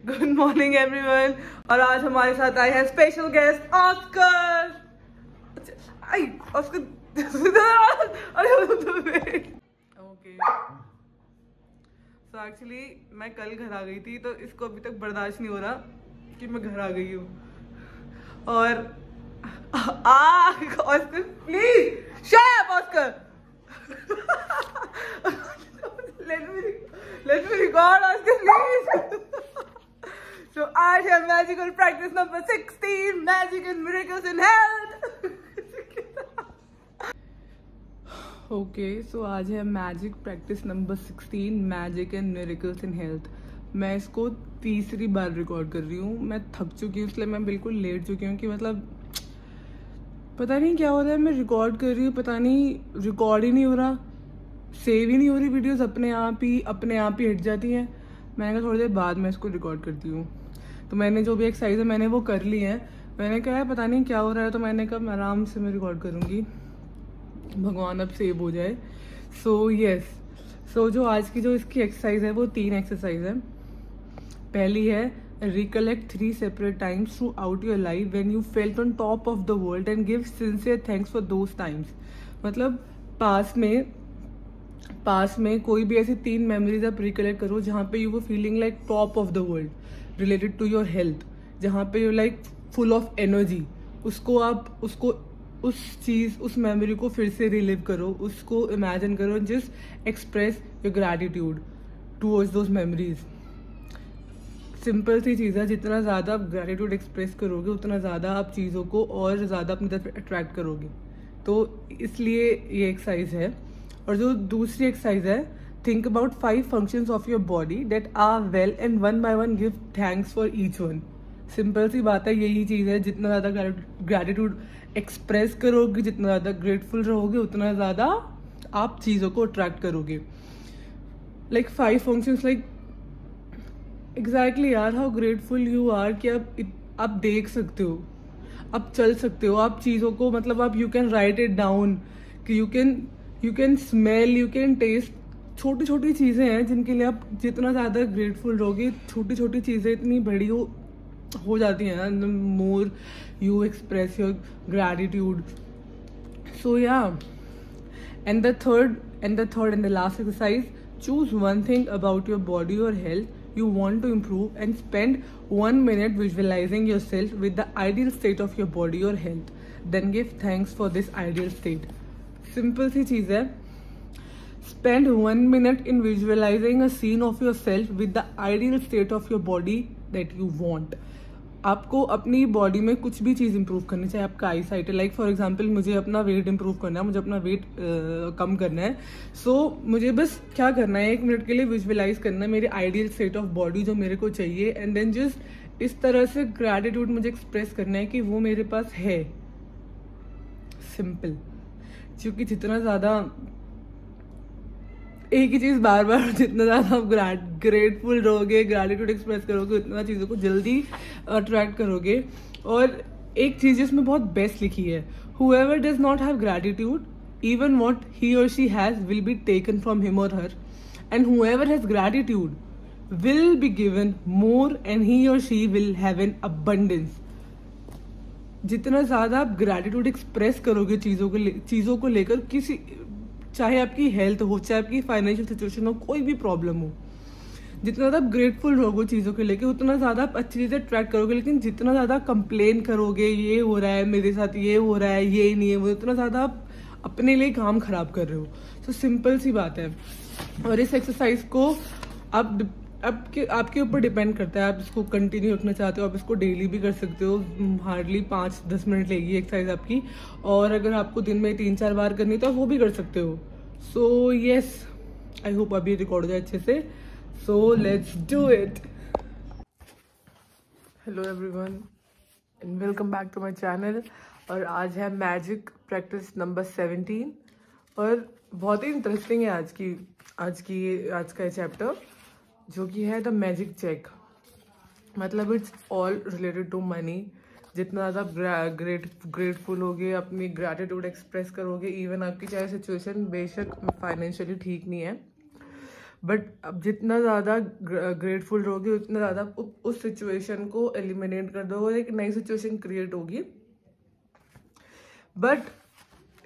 Good morning everyone. और आज हमारे साथ आए हैं स्पेशल गेस्ट ऑस्कर। आई ऑस्कर ओके। सो एक्चुअली मैं कल घर आ गई थी, तो इसको अभी तक बर्दाश्त नहीं हो रहा कि मैं घर आ गई हूँ। और Oscar please shut up Oscar. let me record Oscar please. So आज है magical practice number 16, magic and miracles in health. Okay, so आज है magic practice number 16, magic and miracles in health. मैं इसको तीसरी बार रिकॉर्ड कर रही हूँ। मैं थक चुकी हूँ, इसलिए मैं बिल्कुल लेट चुकी हूँ कि मतलब पता नहीं क्या हो रहा है। मैं रिकॉर्ड कर रही हूँ, पता नहीं रिकॉर्ड ही नहीं हो रहा, सेव ही नहीं हो रही वीडियोस, अपने आप ही हट जाती हैं। मैंने कहा थोड़ी देर बाद मैं इसको रिकॉर्ड करती हूँ। तो मैंने जो भी एक्सरसाइज है मैंने वो कर ली है। मैंने कहा है पता नहीं क्या हो रहा है, तो मैंने कहा आराम से मैं रिकॉर्ड करूँगी, भगवान अब सेव हो जाए। सो यस, सो जो आज की जो इसकी एक्सरसाइज है वो 3 एक्सरसाइज है। पहली है recollect 3 separate times throughout your life when you felt on top of the world and give sincere thanks for those times। मतलब पास में कोई भी ऐसी 3 मेमोरीज आप रिकलेक्ट करो जहाँ पे यू वो feeling like top of the world related to your health, जहाँ पे you like full of energy. उस मेमोरी को फिर से रिलीव करो, उसको इमेजिन करो, just express your gratitude towards those memories. Simple सी चीज़ है, जितना ज़्यादा आप ग्रैटिट्यूड एक्सप्रेस करोगे उतना ज़्यादा आप चीज़ों को और ज़्यादा अपनी तरफ अट्रैक्ट करोगे। तो इसलिए ये एक्सरसाइज है। और जो दूसरी एक्सरसाइज है, think about 5 functions of your body that are well and one by one give thanks for each one. Simple सी बात है, यही चीज़ है। जितना ज़्यादा ग्रैटिट्यूड एक्सप्रेस करोगे, जितना ज़्यादा ग्रेटफुल रहोगे, उतना ज़्यादा आप चीज़ों को अट्रैक्ट करोगे। लाइक 5 फंक्शंस, लाइक एग्जैक्टली यार, हाउ ग्रेटफुल यू आर कि आप देख सकते हो, आप चल सकते हो, आप चीज़ों को मतलब आप you can write it down, कि you can smell, you can taste. छोटी छोटी चीज़ें हैं जिनके लिए आप जितना ज़्यादा ग्रेटफुल रहोगे, छोटी छोटी चीज़ें इतनी बड़ी हो जाती हैं ना, more you express your gratitude. So yeah, and the third and the last exercise, choose one thing about your body और health you want to improve and spend 1 minute visualizing yourself with the ideal state of your body or health, then give thanks for this ideal state। simple सी चीज है, spend 1 minute in visualizing a scene of yourself with the ideal state of your body that you want। आपको अपनी body में कुछ भी चीज़ improve करनी चाहिए। आपका आई साइट है, लाइक फॉर एग्जांपल मुझे अपना वेट इंप्रूव करना है, मुझे अपना वेट कम करना है। सो मुझे बस क्या करना है, 1 मिनट के लिए विजुअलाइज करना है मेरी आइडियल स्टेट ऑफ बॉडी जो मेरे को चाहिए, एंड देन जस्ट इस तरह से ग्रैटिट्यूड मुझे एक्सप्रेस करना है कि वो मेरे पास है। सिंपल, क्योंकि जितना ज़्यादा एक ही चीज़ बार बार, जितना ज़्यादा आप ग्रेटफुल रहोगे, ग्रैटिट्यूड एक्सप्रेस करोगे, उतना चीज़ों को जल्दी अट्रैक्ट करोगे। और एक चीज़ जिसमें बहुत बेस्ट लिखी है, whoever does not have gratitude, even what he or she has will be taken from him or her, and whoever has gratitude will be given more and he or she will have an abundance। जितना ज़्यादा आप gratitude express करोगे चीज़ों को लेकर, किसी चाहे आपकी हेल्थ हो, चाहे आपकी फाइनेंशियल सिचुएशन हो, कोई भी प्रॉब्लम हो, जितना ज़्यादा आप ग्रेटफुल रहोगे चीज़ों को लेके, उतना ज़्यादा आप अच्छी चीज़ें ट्रैक करोगे। लेकिन जितना ज़्यादा कंप्लेन करोगे, ये हो रहा है मेरे साथ, ये हो रहा है, ये नहीं है वो, उतना ज़्यादा आप अपने लिए काम खराब कर रहे हो। तो सिंपल सी बात है। और इस एक्सरसाइज को आपके ऊपर डिपेंड करता है, आप इसको कंटिन्यू रखना चाहते हो, आप इसको डेली भी कर सकते हो। हार्डली 5-10 मिनट लेगी एक्सरसाइज आपकी। और अगर आपको दिन में 3-4 बार करनी तो आप वो भी कर सकते हो। सो यस, आई होप अभी रिकॉर्ड हो जाए अच्छे से। So let's do it. Hello everyone and welcome back to my channel. और आज है मैजिक प्रैक्टिस नंबर 17 और बहुत ही इंटरेस्टिंग है आज का चैप्टर, जो कि है द मैजिक चेक। मतलब it's all related to money. जितना ज़्यादा आप ग्रेटफुल होगे, अपनी ग्रैटिट्यूड एक्सप्रेस करोगे, इवन आपकी चाहे सिचुएशन बेशक फाइनेंशियली ठीक नहीं है, बट अब जितना ज़्यादा ग्रेटफुल रहोगे उतना ज़्यादा उस सिचुएशन को एलिमिनेट कर दोगे, एक नई सिचुएशन क्रिएट होगी. But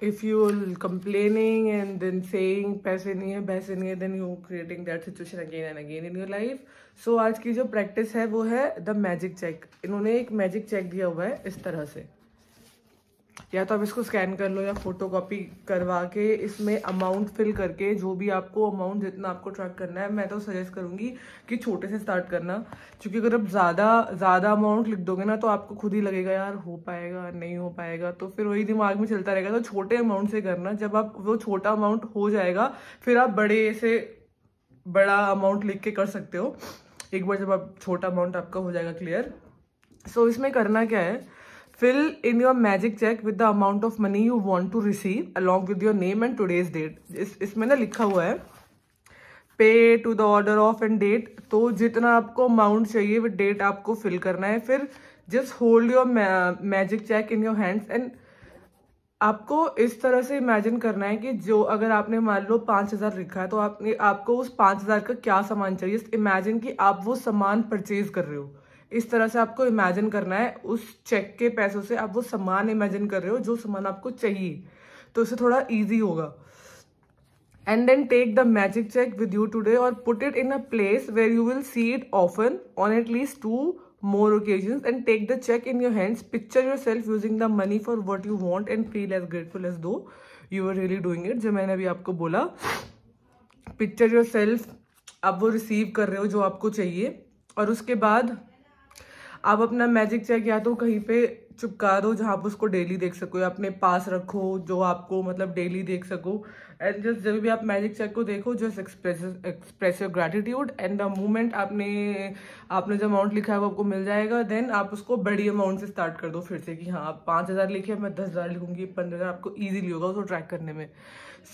if you're complaining and then saying पैसे नहीं है, then you creating that situation again and again in your life. So आज की जो प्रैक्टिस है वो है द मैजिक चेक. इन्होंने एक मैजिक चेक दिया हुआ है इस तरह से, या तो आप इसको स्कैन कर लो या फोटो कॉपी करवा के इसमें अमाउंट फिल करके, जो भी आपको अमाउंट जितना आपको ट्रैक करना है, मैं तो सजेस्ट करूंगी कि छोटे से स्टार्ट करना, क्योंकि अगर आप ज़्यादा अमाउंट लिख दोगे ना तो आपको खुद ही लगेगा यार हो पाएगा नहीं हो पाएगा, तो फिर वही दिमाग में चलता रहेगा. तो छोटे अमाउंट से करना. जब आप वो छोटा अमाउंट हो जाएगा फिर आप बड़ा अमाउंट लिख के कर सकते हो एक बार जब आप छोटा अमाउंट आपका हो जाएगा क्लियर. सो इसमें करना क्या है, fill in your magic check with the amount of money you want to receive along with your name and today's date. इसमें ना लिखा हुआ है pay to the order of and date. तो जितना आपको अमाउंट चाहिए वो डेट आपको फिल करना है. फिर just hold your magic check in your hands and आपको इस तरह से इमेजिन करना है कि जो अगर आपने मान लो 5,000 लिखा है तो आपको उस 5,000 का क्या सामान चाहिए. इमेजिन कि आप वो सामान परचेज कर रहे हो. इस तरह से आपको इमेजिन करना है. उस चेक के पैसों से आप वो सामान इमेजिन कर रहे हो जो सामान आपको चाहिए, तो इससे थोड़ा इजी होगा. And then take the magic check with you today और put it in a place where you will see it often on at least 2 more occasions and take the check in your hands. Picture yourself using the money for what you want and feel as grateful as though you were really doing it. जो मैंने अभी आपको बोला, picture yourself आप वो receive कर रहे हो जो आपको चाहिए, और उसके बाद आप अपना मैजिक चेक या तो कहीं पे चिपका दो जहाँ आप उसको डेली देख सको, या अपने पास रखो जो आपको मतलब डेली देख सको. एंड जस्ट जब भी आप मैजिक चेक को देखो just express your gratitude and the moment आपने जो अमाउंट लिखा है वो आपको मिल जाएगा. देन आप उसको बड़ी अमाउंट से स्टार्ट कर दो फिर से कि हाँ आप 5,000 लिखे, मैं 10,000 लिखूंगी, 15,000. आपको ईजिली होगा उसको ट्रैक करने में.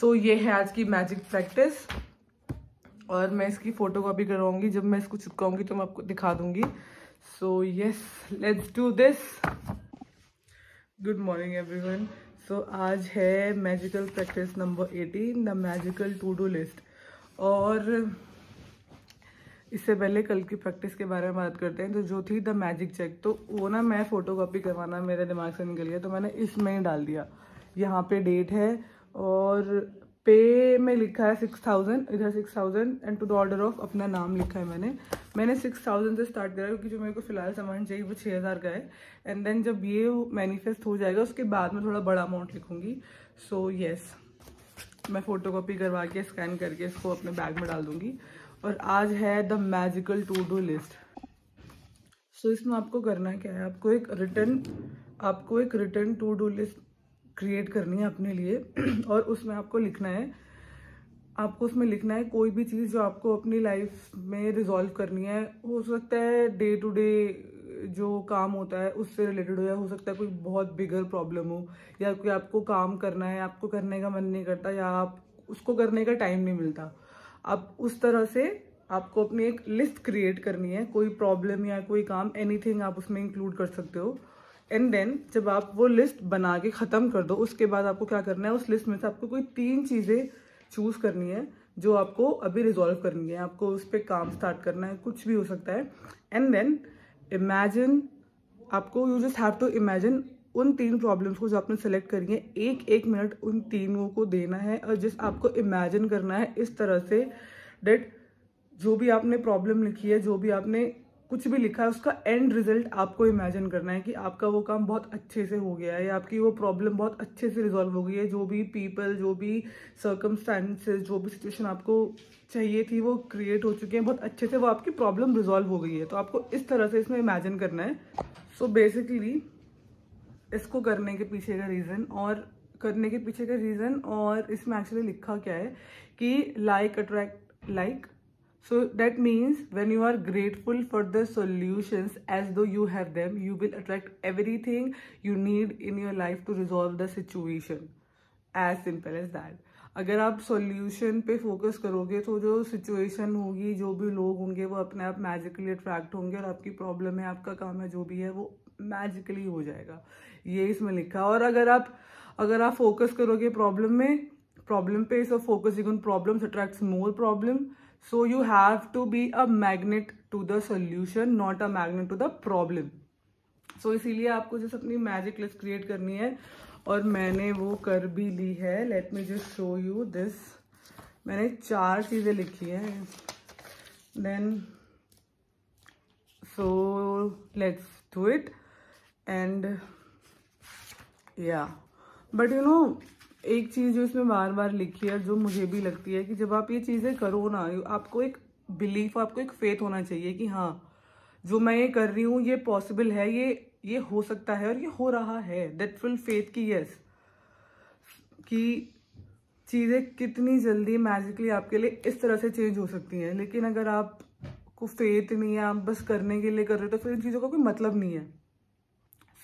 सो ये है आज की मैजिक प्रैक्टिस, और मैं इसकी फोटो कॉपी करवाऊंगी. जब मैं इसको चिपकाऊंगी तो मैं आपको दिखा दूंगी. So yes, let's do this. Good morning everyone. So आज है magical practice number 18, the magical to do list. और इससे पहले कल की प्रैक्टिस के बारे में बात करते हैं. तो जो थी द मैजिक चेक, तो वो ना मैं फोटो कॉपी करवाना मेरे दिमाग से निकल गया, तो मैंने इसमें ही डाल दिया. यहाँ पे डेट है और पे में लिखा है 6,000, इधर 6,000 and to the order of अपना नाम लिखा है. मैंने 6,000 से स्टार्ट करा क्योंकि जो मेरे को फिलहाल सामान चाहिए वो 6,000 का है. एंड देन जब ये मैनिफेस्ट हो जाएगा उसके बाद में थोड़ा बड़ा अमाउंट लिखूंगी. सो यस, मैं फोटो कॉपी करवा के स्कैन करके इसको अपने बैग में डाल दूंगी. और आज है the magical to do list. So इसमें आपको करना क्या है, आपको एक written to do list create करनी है अपने लिए. और उसमें आपको लिखना है कोई भी चीज़ जो आपको अपनी लाइफ में रिजॉल्व करनी है. हो सकता है डे टू डे जो काम होता है उससे रिलेटेड हो, या हो सकता है कोई बहुत बिगर प्रॉब्लम हो, या कोई आपको काम करना है, आपको करने का मन नहीं करता, या आप उसको करने का टाइम नहीं मिलता. आप उस तरह से आपको अपनी एक लिस्ट क्रिएट करनी है. कोई प्रॉब्लम या कोई काम, एनीथिंग आप उसमें इंक्लूड कर सकते हो. एंड देन जब आप वो लिस्ट बना के ख़त्म कर दो, उसके बाद आपको क्या करना है, उस लिस्ट में से आपको कोई 3 चीज़ें चूज़ करनी है जो आपको अभी रिजॉल्व करनी है. आपको उस पर काम स्टार्ट करना है, कुछ भी हो सकता है. एंड देन इमेजिन, आपको you just have to imagine उन 3 प्रॉब्लम्स को जो आपने सेलेक्ट करी है, 1 मिनट उन तीनों को देना है. और जस्ट आपको इमेजिन करना है इस तरह से डेट जो भी आपने प्रॉब्लम लिखी है, जो भी आपने कुछ भी लिखा है, उसका एंड रिजल्ट आपको इमेजिन करना है कि आपका वो काम बहुत अच्छे से हो गया है, या आपकी वो प्रॉब्लम बहुत अच्छे से रिजॉल्व हो गई है. जो भी पीपल, जो भी सर्कमस्टांसेस, जो भी सिचुएशन आपको चाहिए थी वो क्रिएट हो चुके हैं बहुत अच्छे से, वो आपकी प्रॉब्लम रिजॉल्व हो गई है. तो आपको इस तरह से इसमें इमेजिन करना है. सो बेसिकली इसको करने के पीछे का रीज़न और इसमें एक्चुअली लिखा क्या है कि like attract like. So that means when you are grateful for the solutions as though you have them, you will attract everything you need in your life to resolve the situation. As simple as that. अगर आप solution पे focus करोगे तो जो situation होगी, जो भी लोग होंगे, वो अपने आप मैजिकली अट्रैक्ट होंगे, और आपकी प्रॉब्लम है, आपका काम है, जो भी है वो मैजिकली हो जाएगा. ये इसमें लिखा. और अगर आप फोकस करोगे प्रॉब्लम पे, so focusing on problems attracts more problem. So you have to be a magnet to the solution, not a magnet to the problem. So इसीलिए आपको जैसे अपनी मैजिक लिस्ट क्रिएट करनी है, और मैंने वो कर भी ली है. Let me just show you this. मैंने 4 चीज़ें लिखी हैं. Then so let's do it. And या बट यू नो, एक चीज़ जो इसमें बार बार लिखी है, जो मुझे भी लगती है कि जब आप ये चीज़ें करो ना, आपको एक बिलीफ, आपको एक फेथ होना चाहिए कि हाँ, जो मैं ये कर रही हूँ ये पॉसिबल है, ये हो सकता है और ये हो रहा है. दैट फुल फेथ की यस, कि चीज़ें कितनी जल्दी मैजिकली आपके लिए इस तरह से चेंज हो सकती हैं. लेकिन अगर आपको फेथ नहीं है, आप बस करने के लिए कर रहे हो, तो फिर इन चीज़ों का कोई मतलब नहीं है.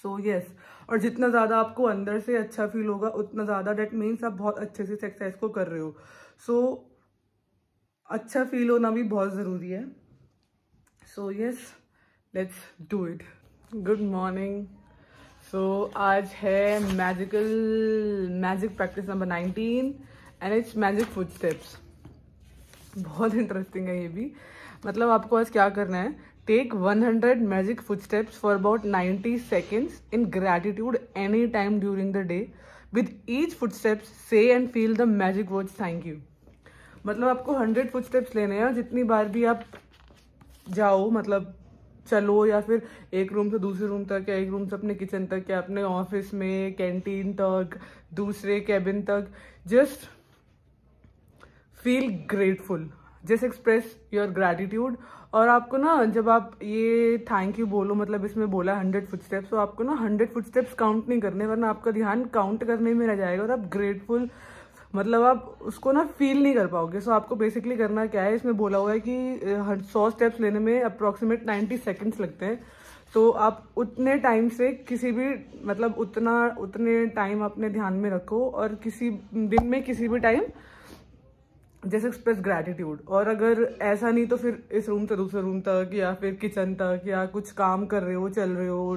सो यस, और जितना ज़्यादा आपको अंदर से अच्छा फील होगा, उतना ज़्यादा डेट मीन्स आप बहुत अच्छे से एक्सरसाइज को कर रहे हो. सो अच्छा फील होना भी बहुत ज़रूरी है. So yes, let's do it. Good morning. So आज है magic practice number 19 and it's magic footsteps. बहुत इंटरेस्टिंग है ये भी. मतलब आपको आज क्या करना है, take 100 magic footsteps for about 90 seconds in gratitude any time during the day. With each footsteps, say and feel the magic words thank you. मतलब आपको 100 footsteps लेने हैं. जितनी बार भी आप जाओ, मतलब चलो, या फिर एक रूम से दूसरे रूम तक, या एक रूम से अपने किचन तक, या अपने ऑफिस में कैंटीन तक, दूसरे कैबिन तक, just feel grateful, just express your gratitude. और आपको ना, जब आप ये थैंक यू बोलो, मतलब इसमें बोला 100 फुटस्टेप्स, तो आपको ना 100 फुटस्टेप्स काउंट नहीं करने, वरना आपका ध्यान काउंट करने में रह जाएगा और आप ग्रेटफुल, मतलब आप उसको ना फील नहीं कर पाओगे. सो आपको बेसिकली करना क्या है, इसमें बोला हुआ है कि 100 स्टेप्स लेने में अप्रॉक्सीमेट 90 सेकेंड्स लगते हैं. तो आप उतने टाइम से किसी भी, मतलब उतने टाइम अपने ध्यान में रखो, और किसी दिन में किसी भी टाइम जैसे एक्सप्रेस ग्रैटिट्यूड. और अगर ऐसा नहीं तो फिर इस रूम से दूसरे रूम तक, या फिर किचन तक, या कुछ काम कर रहे हो, चल रहे हो,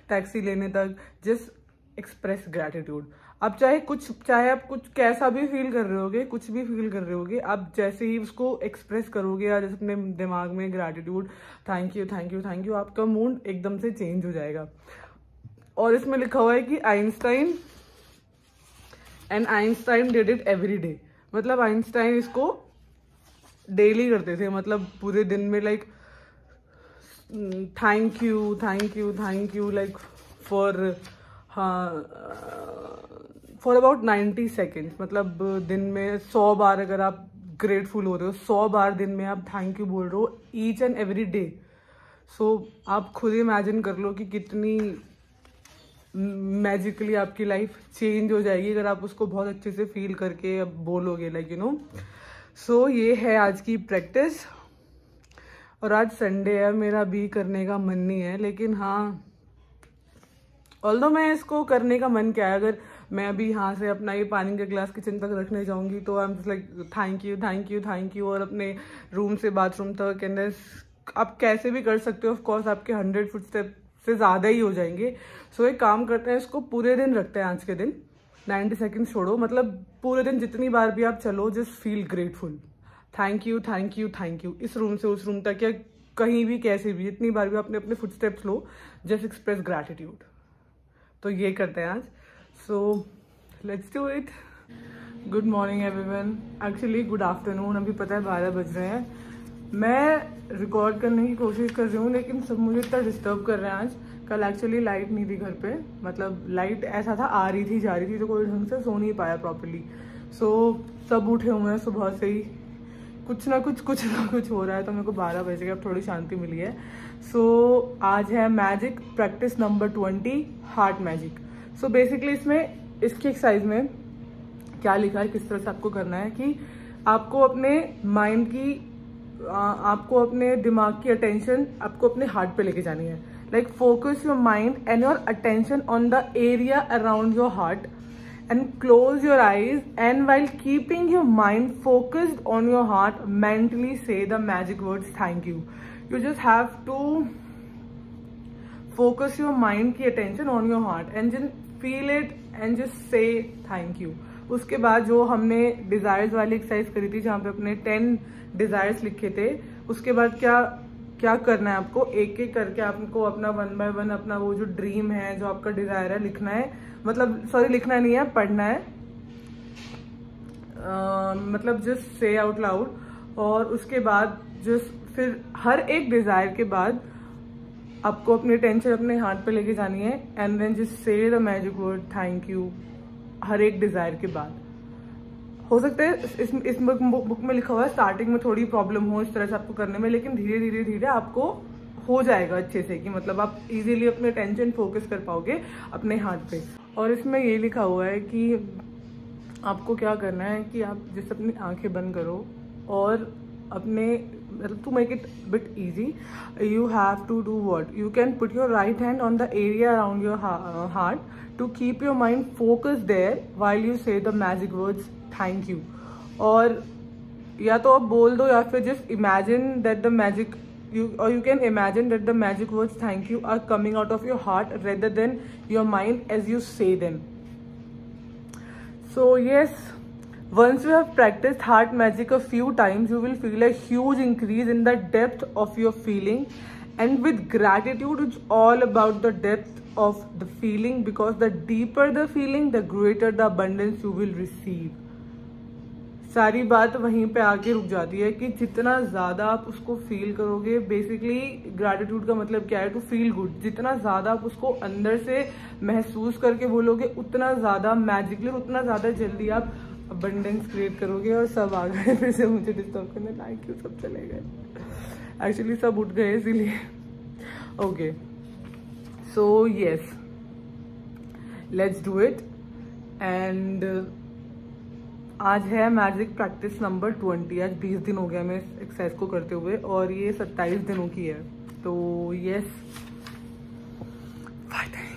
टैक्सी लेने तक, जस्ट एक्सप्रेस ग्रैटिट्यूड. आप चाहे आप कुछ कैसा भी फील कर रहे होगे, कुछ भी फील कर रहे होगे, आप जैसे ही उसको एक्सप्रेस करोगे, या जैसे अपने दिमाग में gratitude, thank you thank you thank you, आपका मूड एकदम से चेंज हो जाएगा. और इसमें लिखा हुआ है कि Einstein did it every day. मतलब आइंस्टाइन इसको डेली करते थे, मतलब पूरे दिन में, like thank you like for about 90 seconds. मतलब दिन में 100 बार अगर आप ग्रेटफुल हो रहे हो, 100 बार दिन में आप थैंक यू बोल रहे हो, ईच एंड एवरी डे. सो आप खुद इमेजिन कर लो कि कितनी मैजिकली आपकी लाइफ चेंज हो जाएगी अगर आप उसको बहुत अच्छे से फील करके अब बोलोगे, लाइक यू नो. सो ये है आज की प्रैक्टिस. और आज संडे है, मेरा भी करने का मन नहीं है, लेकिन हाँ, ऑल्दो मैं इसको करने का मन क्या है, अगर मैं अभी यहाँ से अपना ये पानी का गिलास किचन तक रखने जाऊंगी, तो I am just like thank you, और अपने रूम से बाथरूम तक. एंड आप कैसे भी कर सकते हो, ऑफ कोर्स आपके 100 फुटस्टेप से ज़्यादा ही हो जाएंगे. सो एक काम करते हैं, इसको पूरे दिन रखते हैं. आज के दिन 90 सेकेंड छोड़ो, मतलब पूरे दिन जितनी बार भी आप चलो, just feel grateful, thank you, इस रूम से उस रूम तक, या कहीं भी कैसे भी, जितनी बार भी आपने अपने फुटस्टेप्स लो, जस्ट एक्सप्रेस ग्रैटिट्यूड. तो ये करते हैं आज. सो let's do it. Good morning everyone. Actually good afternoon. अभी पता है 12 बज रहे हैं. मैं रिकॉर्ड करने की कोशिश कर रही हूँ, लेकिन सब मुझे इतना डिस्टर्ब कर रहे हैं आज. कल एक्चुअली लाइट नहीं थी घर पे, मतलब लाइट ऐसा था आ रही थी जा रही थी, तो कोई ढंग से सो नहीं पाया प्रॉपर्ली. सो सब उठे हुए हैं सुबह से ही, कुछ ना कुछ हो रहा है, तो मेरे को 12 बजे अब थोड़ी शांति मिली है. सो आज है magic practice number 20, heart magic. So basically इसमें इसकी एक्सरसाइज में क्या लिखा है, किस तरह से आपको करना है, कि आपको अपने माइंड की, आपको अपने दिमाग की अटेंशन आपको अपने हार्ट पे लेके जानी है. Like focus your mind and your attention on the area around your heart and close your eyes, and while keeping your mind focused on your heart, mentally say the magic words thank you. You just have to focus your mind की attention on your heart and then feel it and just say thank you. उसके बाद जो हमने desires वाली exercise करी थी जहाँ पे अपने 10 डिजायर्स लिखे थे, उसके बाद क्या करना है आपको, एक एक करके आपको अपना 1 by 1 अपना वो जो ड्रीम है, जो आपका डिजायर है लिखना है, मतलब सॉरी लिखना नहीं है, पढ़ना है, मतलब जस्ट से आउट लाउड। और उसके बाद जस्ट फिर हर एक डिजायर के बाद आपको अपनी टेंशन अपने हाथ पे लेके जानी है and then just say the magic word thank you हर एक डिजायर के बाद। हो सकता है इस बुक में लिखा हुआ है स्टार्टिंग में थोड़ी प्रॉब्लम हो इस तरह से आपको करने में, लेकिन धीरे धीरे आपको हो जाएगा अच्छे से, कि मतलब आप इजीली अपने टेंशन फोकस कर पाओगे अपने हाथ पे। और इसमें ये लिखा हुआ है कि आपको क्या करना है कि आप जैसे अपनी आंखें बंद करो और अपने to make it a bit easy, you have to do what? You can put your right hand on the area around your heart to keep your mind focused there while you say the magic words thank you. और या तो आप बोल दो या फिर just imagine that the magic you can imagine that the magic words thank you are coming out of your heart rather than your mind as you say them. So yes, once you have practiced heart magic a few times, you will feel a huge increase in the depth of your feeling. And with gratitude, it's all about the depth of the feeling, because the deeper the feeling, the greater the abundance you will receive. सारी बात वहीं पे आके रुक जाती है कि जितना ज़्यादा आप उसको फील करोगे, बेसिकली ग्रैटिट्यूड का मतलब क्या है, टू फील गुड। जितना ज़्यादा आप उसको अंदर से महसूस करके बोलोगे, उतना ज़्यादा मैजिकली, उतना ज़्यादा जल्दी आप अबंडेंस क्रिएट करोगे। और सब आ गए फिर से मुझे डिस्टर्ब करने, थैंक यू, सब चले गए, एक्चुअली सब उठ गए इसीलिए। Okay, so yes, let's do it. And आज है मैजिक प्रैक्टिस नंबर 20। आज 20 दिन हो गया मैं इस एक्सरसाइज को करते हुए और ये 27 दिनों की है। तो यस, फाइटिंग।